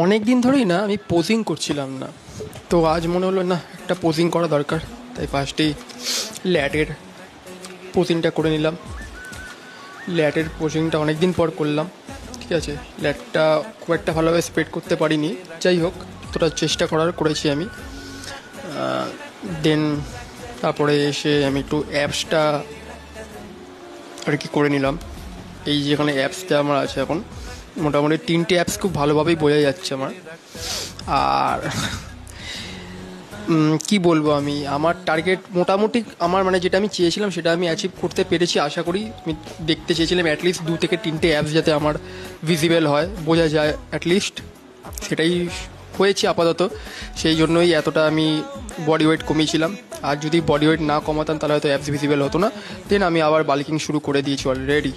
অনেক দিন ধরেই না আমি পোজিং করছিলাম না। তো আজ মনে হলো না একটা পোজিং করা দরকার, তাই ফার্স্টেই ল্যাটের পোজিংটা করে নিলাম। ল্যাটের পোজিংটা অনেক দিন পর করলাম। ঠিক আছে, ল্যাটটা খুব একটা ভালোভাবে স্প্রেড করতে পারিনি, যাই হোক যতটা চেষ্টা করার করেছি আমি। দেন তারপরে এসে আমি একটু অ্যাপসটা আর কি করে নিলাম। এই যেখানে অ্যাপসটা আমার আছে এখন, মোটামুটি 3টে অ্যাপস খুব ভালোভাবেই বোঝা যাচ্ছে আমার। আর কি বলবো, আমি আমার টার্গেট মোটামুটি আমার মানে যেটা আমি চেয়েছিলাম সেটা আমি অ্যাচিভ করতে পেরেছি আশা করি। আমি দেখতে চেয়েছিলাম অ্যাটলিস্ট 2 থেকে 3টে অ্যাপস যাতে আমার ভিজিবল হয়, বোঝা যায় অ্যাটলিস্ট, সেটাই হয়েছে আপাতত। সেই জন্যই এতটা আমি বডি ওয়েট কমিয়েছিলাম। আর যদি বডি ওয়েট না কমাতাম তাহলে হয়তো অ্যাপস ভিজিবল হতো না। দেন আমি আবার বাল্কিং শুরু করে দিয়েছি অলরেডি।